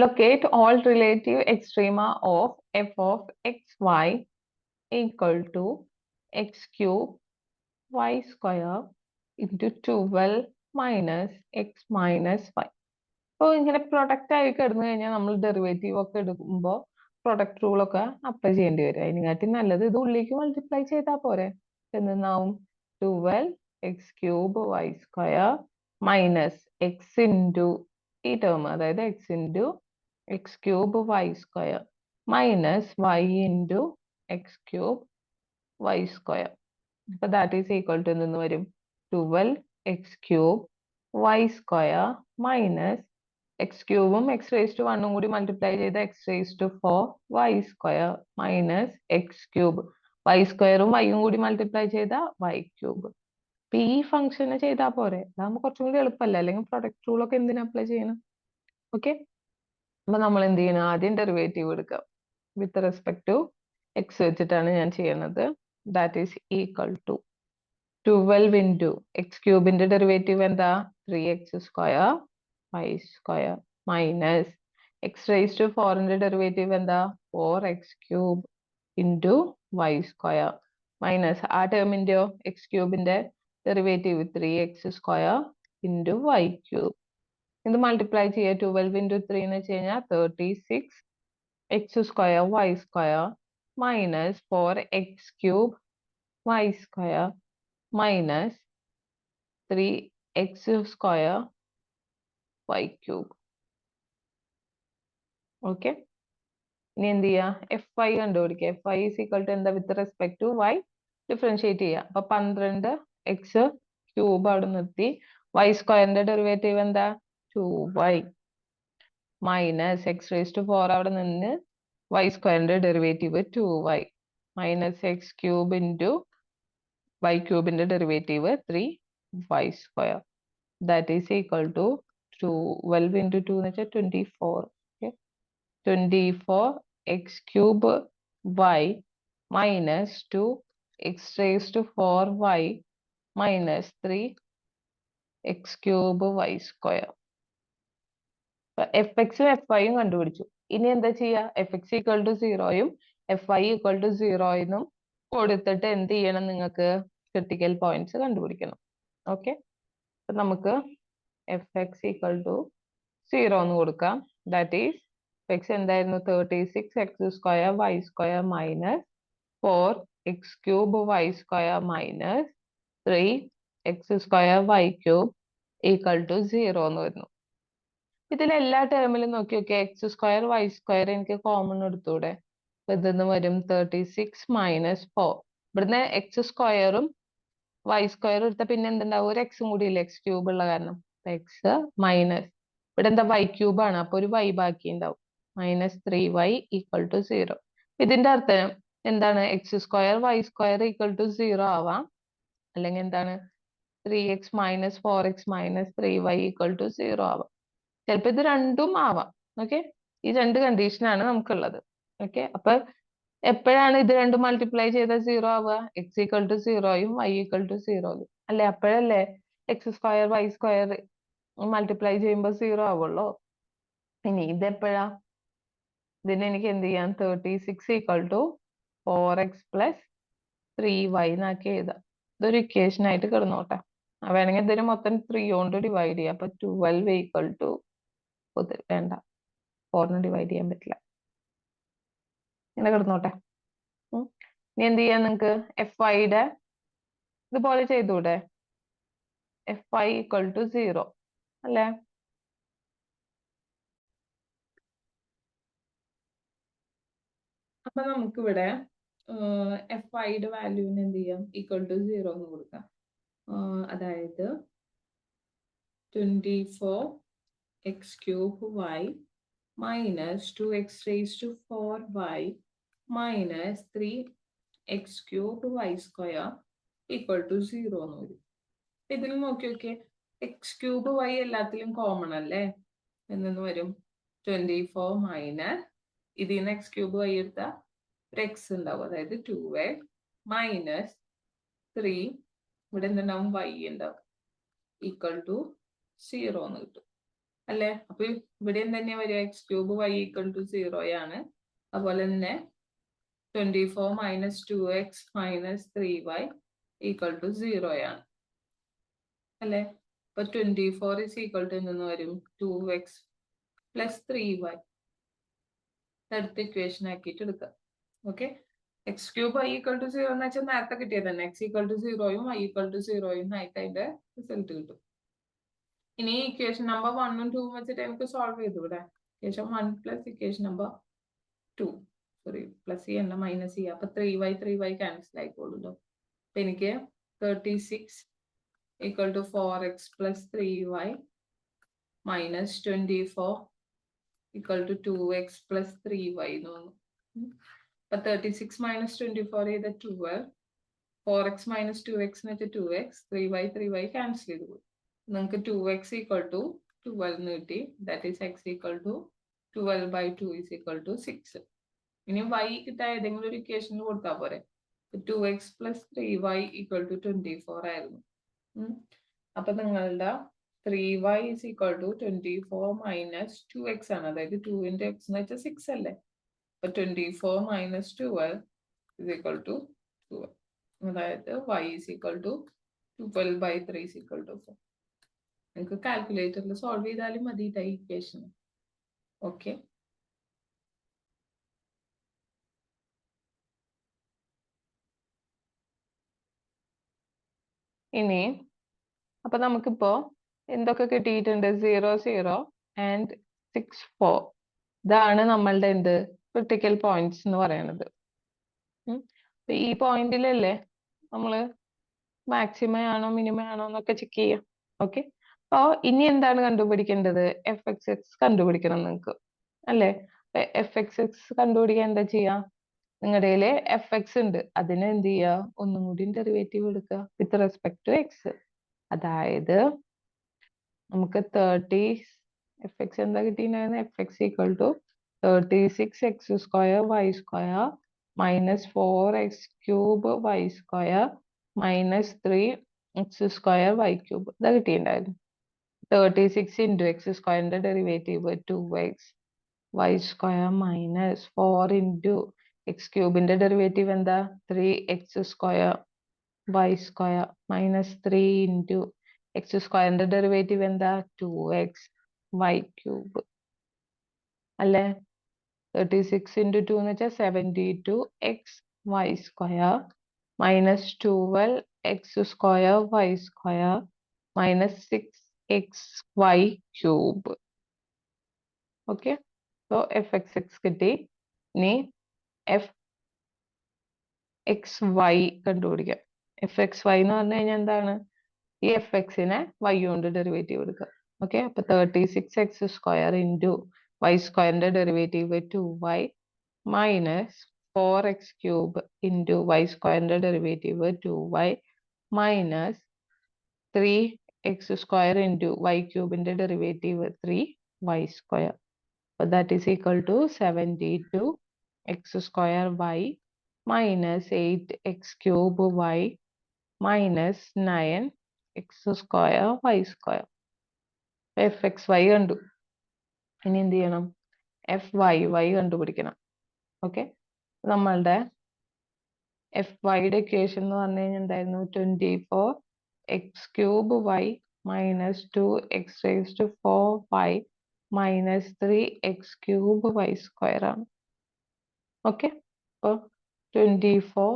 Locate all relative extrema of f of xy equal to x cube y square into 12 minus x minus y. അപ്പോൾ ഇങ്ങനെ product ആയി കിടന്നു കഴിഞ്ഞാൽ നമ്മൾ derivative ഒക്കെ എടുക്കുമ്പോൾ പ്രൊഡക്റ്റ് റൂൾ ഒക്കെ അപ്ലൈ ചെയ്യേണ്ടി വരും. അതിനെക്കാട്ടി നല്ലത് ഇത് ഉള്ളിലേക്ക് മൾട്ടിപ്ലൈ ചെയ്താൽ പോരെ. എന്നാവും 12 x cube y square minus x into ഈ ടേം, അതായത് x into x cube y square minus y into x cube y square. അപ്പൊ ദാറ്റ് ഈസ് ഈക്വൽ ടു എന്ന് വരും 12 x cube y square minus x ക്യൂബും x raise to വണ്ണും കൂടി multiply ചെയ്ത x raise to 4 y square minus x cube y സ്ക്വയറും വൈയും കൂടി മൾട്ടിപ്ലൈ ചെയ്ത വൈ ക്യൂബ്. അപ്പൊ ഈ ഫംഗ്ഷന് ചെയ്താൽ പോരെ. അതാകുമ്പോൾ കുറച്ചും കൂടി എളുപ്പമല്ല, അല്ലെങ്കിൽ പ്രൊഡക്റ്റ് റൂൾ ഒക്കെ എന്തിനാ അപ്ലൈ ചെയ്യണം? ഓക്കെ, അപ്പൊ നമ്മൾ എന്ത് ചെയ്യണം? ആദ്യം ഡെറിവേറ്റീവ് എടുക്കാം. വിത്ത് റെസ്പെക്ട് ടു എക്സ് വെച്ചിട്ടാണ് ഞാൻ ചെയ്യുന്നത്. That is equal to 12 into x ക്യൂബിന്റെ ഡെറിവേറ്റീവ് എന്താ? 3x square y square minus x raise to 4ന്റെ ഡെറിവേറ്റീവ് എന്താ? 4x cube into y square minus ആ ടേമിന്റെയോ എക്സ് ക്യൂബിന്റെ derivative 3x square into y cube. ഇത് മൾട്ടിപ്ലൈ ചെയ്യുക. 12 ഇൻറ്റു 3 എന്ന് വെച്ച് കഴിഞ്ഞാൽ 36 x square y square minus 4x cube y square minus 3x square y cube. Okay, ഇനി എന്ത് ചെയ്യാ? എഫ് ഐ കണ്ടുപിടിക്കുക. F I is equal to എന്താ? With respect to y differentiate ചെയ്യുക. അപ്പൊ 12x ക്യൂബ് അവിടെ നിർത്തി. വൈ സ്ക്വയറിന്റെ ഡെറിവേറ്റീവ് എന്താ? 2y minus x raise to 4 അവിടെ നിന്ന് വൈ സ്ക്വയറിന്റെ derivative 2y minus x cube into y ക്യൂബിന്റെ derivative 3y square. That is equal to 12 into 2 എന്ന് വെച്ചാൽ 24. 24 x cube y minus 2 x raise to 4y minus 3 x cube y square. F എക്സും F ഐയും കണ്ടുപിടിച്ചു. ഇനി എന്താ ചെയ്യുക? എഫ് എക്സ് ഈക്വൽ ടു 0യും എഫ് ഐ ഈക്വൽ ടു 0 കൊടുത്തിട്ട് എന്ത് ചെയ്യണം? നിങ്ങൾക്ക് ക്രിട്ടിക്കൽ പോയിന്റ്സ് കണ്ടുപിടിക്കണം. ഓക്കെ, അപ്പൊ നമുക്ക് എഫ് എക്സ് ഈക്വൽ ടു 0 എന്ന് കൊടുക്കാം. ദാറ്റ് ഈസ് എക്സ് എന്തായിരുന്നു? 36 x square y square minus 4 x cube y square minus 3 x square y cube equal to 0 എന്ന് വരുന്നു. ഇതിൽ എല്ലാ ടേമിലും നോക്കി നോക്കിയാൽ എക്സ് സ്ക്വയർ വൈ സ്ക്വയർ എനിക്ക് കോമൺ എടുത്തൂടെ? ഇതെന്ന് വരും 36 മൈനസ് 4. ഇവിടുന്ന് എക്സ് സ്ക്വയറും വൈ സ്ക്വയറും എടുത്ത പിന്നെ എന്തുണ്ടാവും? ഒരു എക്സും കൂടി ഇല്ല, എക്സ് ക്യൂബ് ഉള്ള കാരണം. എക്സ് മൈനസ് ഇവിടെ എന്താ? വൈ ക്യൂബ് ആണ്, അപ്പൊ ഒരു വൈ ബാക്കി ഉണ്ടാവും. Minus 3y equal to 0. ഇതിന്റെ അർത്ഥം എന്താണ്? X square y square equal to 0 ആവാം, അല്ലെങ്കിൽ എന്താണ്? 3x minus 4x minus 3y equal to 0 ആവാം. ചിലപ്പോ ഇത് രണ്ടും ആവാം. ഓക്കെ, ഈ രണ്ട് കണ്ടീഷനാണ് നമുക്കുള്ളത്. ഓക്കെ, അപ്പൊ എപ്പോഴാണ് ഇത് രണ്ടും മൾട്ടിപ്ലൈ ചെയ്ത 0 ആവുക? എക്സ് ഈക്വൽ ടു 0യും വൈ ഈക്വൽ ടു 0യും അല്ലെ? അപ്പോഴല്ലേ x square y square multiply ചെയ്യുമ്പോൾ 0 ആവുള്ളൂ. ഇനി ഇതെപ്പോഴാ? ഇതിന് എനിക്ക് എന്ത് ചെയ്യാം? 36 equal to 4x plus 3y എന്നാക്കി എഴുതാം. ഇതൊരു ഇക്വേഷൻ ആയിട്ട് കിടന്നോട്ടെ. വേണമെങ്കിൽ ഇതിന് മൊത്തം 3 കൊണ്ട് ഡിവൈഡ് ചെയ്യാം. അപ്പൊ 12 ഈക്വൽ ടു വേണ്ട, 4 ഡിവൈഡ് ചെയ്യാൻ പറ്റില്ല, ഇങ്ങനെ കിടന്നോട്ടെ. ഇനി എന്ത് ചെയ്യാം? നിങ്ങൾക്ക് എഫ് ഐയുടെ ഇതുപോലെ ചെയ്തൂടെ? എഫ് ഐ ഈക്വൽ ടു 0 അല്ലേ? അപ്പൊ നമുക്കിവിടെ എഫ് ഐയുടെ വാല്യൂവിന് എന്ത് ചെയ്യാം? ഈക്വൽ ടു 0 എന്ന് കൊടുക്കാം. അതായത് 24 x cube y minus 2x raise to 4y minus 3x cube y square equal to 0 എന്ന് വരും. ഇതിൽ നോക്കി നോക്കിയേ, എക്സ് ക്യൂബ് വൈ എല്ലാത്തിലും കോമൺ അല്ലേ? എന്നു വരും 24 മൈനസ് ഇതിൽ നിന്ന് എക്സ് ക്യൂബ് വൈ എടുത്താൽ ഒരു എക്സ് ഉണ്ടാവും, അതായത് 2x മൈനസ് 3 ഇവിടെ എന്തുണ്ടാവും? വൈ ഉണ്ടാവും ഈക്വൽ ടു 0 എന്ന് കിട്ടും. അല്ലേ? അപ്പൊ ഇവിടെ തന്നെയാ വരിക, x cube y equal to 0 ആണ്. അതുപോലെ തന്നെ 24 minus 2x minus 3y equal to 0 ആണ് അല്ലേ? അപ്പൊ 24 ഇസ് ഈക്വൽ ടു എന്തെന്ന് വരും? 2x plus 3y. അടുത്ത ഇക്വേഷൻ ആക്കിയിട്ട് എടുക്കാം. Okay, x cube y equal to 0 എന്ന് വെച്ചാൽ നേരത്തെ കിട്ടിയത് തന്നെ. എക്സ് ഈക്വൽ ടു 0യും വൈ ഈക്വൽ ടു 0യും ആയിട്ട് അതിന്റെ റിസൾട്ട് കിട്ടും. ഇനി ഇക്വേഷൻ നമ്പർ 1ഉം 2ഉം വെച്ചിട്ട് നമുക്ക് സോൾവ് ചെയ്തു ഇവിടെ. Equation 1 plus equation number 2, sorry plus ചെയ്യണ്ട, മൈനസ് ചെയ്യാം. അപ്പൊ 3y ക്യാൻസൽ ആയിക്കോളൂല്ലോ. അപ്പൊ എനിക്ക് 36 equal to 4x plus 3y minus 24 equal to 2x plus 3y എന്ന് വന്നു. അപ്പൊ 36 മൈനസ് 24 ചെയ്ത 12, 4x മൈനസ് 2x എന്ന് വെച്ചാൽ 2x, 3y ക്യാൻസൽ ചെയ്ത് പോയി. നിങ്ങൾക്ക് 2x ഈക്വൽ ടു 12 എന്ന് കിട്ടി. That is x equal to 12 by 2 is equal to 6. ഇനി y കിട്ടാൻ ഏതെങ്കിലും ഒരു ഇക്വേഷനിൽ കൊടുത്താൽ പോരെ. 2x plus 3y equal to 24 ആയിരുന്നു. അപ്പൊ നിങ്ങളുടെ 3y is equal to 24 minus 2x ആണ്. അതായത് 2 into x എന്ന് വെച്ചാൽ 6 അല്ലേ? അപ്പൊ 24 minus 12 is equal to 12. അതായത് y is equal to 12 by 3 is equal to 4. നിങ്ങൾക്ക് കാൽക്കുലേറ്ററിൽ സോൾവ് ചെയ്താലും മതി ഈ ഇക്വേഷൻ. ഓക്കെ, ഇനി അപ്പൊ നമുക്കിപ്പോ എന്തൊക്കെ കിട്ടിയിട്ടുണ്ട്? 0 0 ആൻഡ് 6 4. ഇതാണ് നമ്മളുടെ എന്ത് ക്രിട്ടിക്കൽ പോയിന്റ്സ് എന്ന് പറയുന്നത്. ഈ പോയിന്റിലല്ലേ നമ്മള് മാക്സിമം ആണോ മിനിമം ആണോ എന്നൊക്കെ ചെക്ക് ചെയ്യാം. ഓക്കെ, അപ്പൊ ഇനി എന്താണ് കണ്ടുപിടിക്കേണ്ടത്? എഫ് എക്സ് എക്സ് കണ്ടുപിടിക്കണം നിങ്ങൾക്ക്, അല്ലേ? എഫ് എക്സ് എക്സ് കണ്ടുപിടിക്കാൻ എന്താ ചെയ്യാ? നിങ്ങളുടെ എഫ് എക്സ് ഉണ്ട്, അതിന് എന്ത് ചെയ്യാ? ഒന്നും കൂടി ഡെറിവേറ്റീവ് എടുക്കുക വിത്ത് റെസ്പെക്ട് ടു എക്സ്. അതായത് നമുക്ക് 30 എഫ് എക്സ് എന്താ കിട്ടിയിട്ടുണ്ടായിരുന്നു? F x equal to 36 x square y square minus 4 x cube y square minus 3 x square y cube. ഇതാ കിട്ടിയിട്ടുണ്ടായിരുന്നു. 36 ഇൻറ്റു എക്സ് സ്ക്വയറിന്റെ derivative 2x y square minus 4 into x ക്യൂബിന്റെ derivative എന്താ? 3x square y square minus 3 into x സ്ക്വയറിന്റെ derivative എന്താ? 2x Y cube അല്ലേ? 36 into 2 എന്ന് വെച്ചാൽ 72 x y square minus 12 x square y square minus 6 x y cube. Okay, so F x x കിട്ടി. ഇനി F x y കണ്ടുപിടിക്കാം. F x y എന്ന് പറഞ്ഞു കഴിഞ്ഞാൽ എന്താണ്? ഈ എഫ് എക്സിനെ വൈ കൊണ്ട് ഡെറിവേറ്റീവ് എടുക്കുക. ഓക്കെ, അപ്പൊ 36 എക്സ് സ്ക്വയർ ഇൻറ്റു വൈ സ്ക്വയറിന്റെ derivative 2y minus 4x cube into y സ്ക്വയറിന്റെ derivative 2y minus 3x square into y ക്യൂബിന്റെ ഡെറിവേറ്റീവ് 3y സ്ക്വയർ. അപ്പൊ that is equal to 72 x square y minus 8x cube y minus 9 x square y square. F x y കണ്ടു. ഇനി എന്ത് ചെയ്യണം? F y കണ്ടുപിടിക്കണം. Okay, നമ്മളുടെ F വൈയുടെ equation എന്ന് പറഞ്ഞു കഴിഞ്ഞാൽ എന്തായിരുന്നു? 24 x cube y minus 2 x raise to 4 y minus 3 x cube y square ആണ്. ഓക്കെ, അപ്പോൾ 24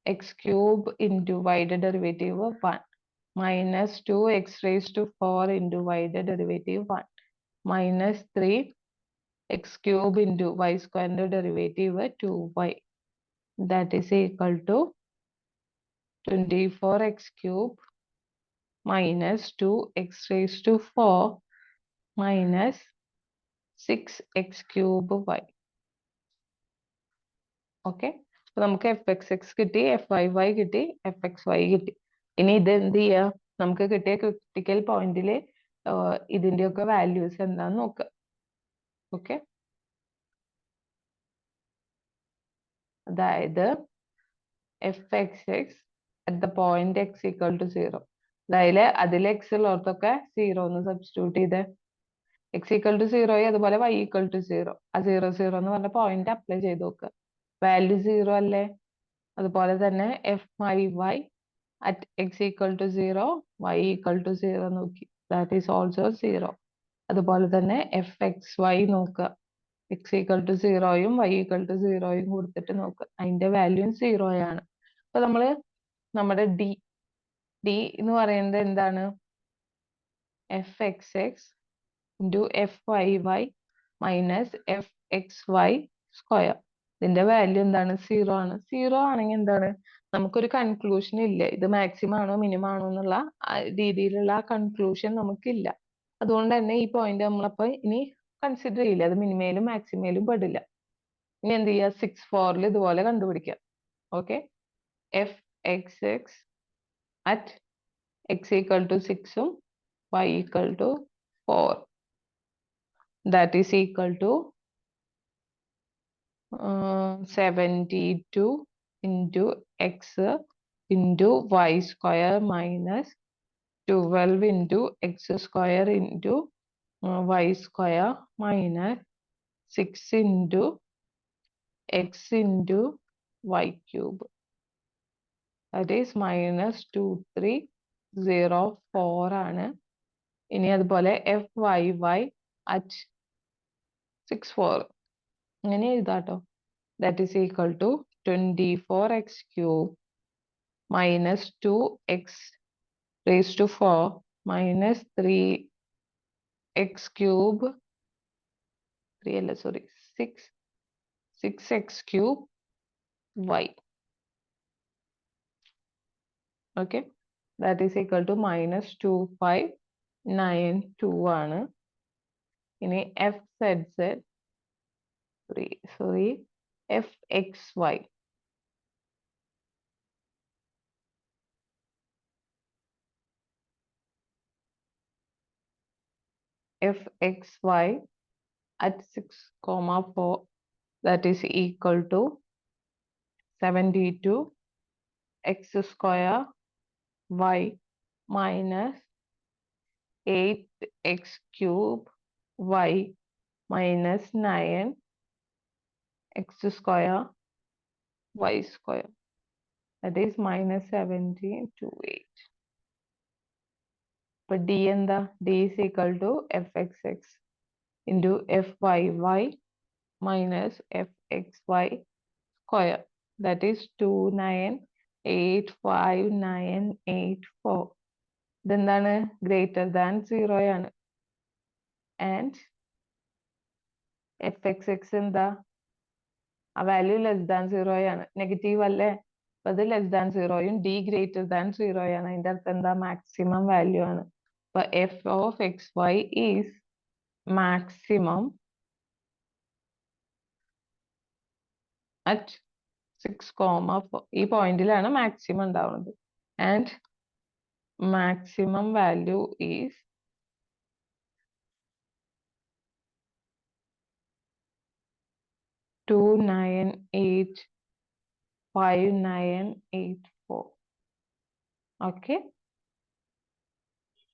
എക്സ് ക്യൂബ് ഇൻറ്റു വൈയുടെ derivative 1 minus 2 x raise to 4 into വൈയുടെ derivative 1 minus 3 x cube into y സ്ക്വയറിന്റെ derivative 2y. That is equal to 24 x cube minus 2 x raise to 4 minus 6 x cube y. Okay, അപ്പൊ നമുക്ക് F x x കിട്ടി, F y കിട്ടി, F x y കിട്ടി. ഇനി ഇത് എന്ത് ചെയ്യാ? നമുക്ക് കിട്ടിയ ക്രിട്ടിക്കൽ പോയിന്റില് ഇതിന്റെയൊക്കെ വാല്യൂസ് എന്താന്ന് നോക്കുക. ഓക്കെ, അതായത് F x X at the point x equal to 0. അതിൽ എക്സ് ഉള്ളവർക്കൊക്കെ 0 എന്ന് സബ്സ്റ്റിറ്റ്യൂട്ട് ചെയ്ത് എക്സ് ഈക്വൽ ടു 0 അതുപോലെ വൈ ഈക്വൽ ടു 0 ആ 0 എന്ന് പറഞ്ഞ പോയിന്റ് അപ്ലൈ ചെയ്ത് നോക്കുക. വാല്യൂ 0 അല്ലേ? അതുപോലെ തന്നെ F I y at x equal to 0 y equal to 0 നോക്കി, ദാറ്റ് ഈസ് ഓൾസോ 0. അതുപോലെ തന്നെ എഫ് എക്സ് വൈ നോക്കുക, എക്സ് ഈക്വൽ ടു 0യും വൈ ഈക്വൽ ടു 0യും കൊടുത്തിട്ട് നോക്കുക, അതിന്റെ വാല്യൂ 0 ആണ്. അപ്പൊ നമ്മുടെ ഡി എന്ന് പറയുന്നത് എന്താണ്? F x x into f y y minus f x y square. ഇതിന്റെ വാല്യൂ എന്താണ്? 0 ആണ്. 0 ആണെങ്കിൽ എന്താണ്? നമുക്കൊരു കൺക്ലൂഷൻ ഇല്ല, ഇത് മാക്സിമം ആണോ മിനിമം ആണോ എന്നുള്ള രീതിയിലുള്ള കൺക്ലൂഷൻ നമുക്കില്ല. അതുകൊണ്ട് തന്നെ ഈ പോയിന്റ് നമ്മളപ്പോ ഇനി കൺസിഡർ ചെയ്യില്ല, അത് മിനിമയിലും മാക്സിമയിലും പെടില്ല. ഇനി എന്ത് ചെയ്യുക? 6-4 ഇതുപോലെ കണ്ടുപിടിക്കാം. Okay, F x x at x equal to 6ഉം y equal to 4, that is equal to 72 into x into y square minus 12 into x square into y square minus 6 into x into y cube, that is minus 2304 ആണ്. ഇനി അതുപോലെ F y Y at 64 ഇങ്ങനെ എഴുതാട്ടോ, that is equal to 24x cube minus 2x raised to 4 minus 3x cube 3 അല്ല sorry 6x cube y. Okay, that is equal to minus 2592 ആണ്. ഇനി f z sorry f x y f x y at 6,4, that is equal to 72 x square y minus 8x cube y minus 9x square y square, that is minus 1728. But d എന്താ? d is equal to fxx into fyy minus fxy square, that is 2985984. ഇതെന്താണ്? Greater than 0 ആണ്. And F x X എന്താ? ആ value less than 0 ആണ്, negative അല്ലേ? അപ്പൊ അത് less than 0യും ഡി ഗ്രേറ്റർ ദാൻ 0 ആണ്. അതിന്റെ അർത്ഥം എന്താ? മാക്സിമം വാല്യൂ ആണ്. അപ്പൊ F of x y is maximum at 6,4. ഈ പോയിന്റിലാണ് മാക്സിമം ഉണ്ടാവുന്നത്. And maximum value is 2985984. Okay.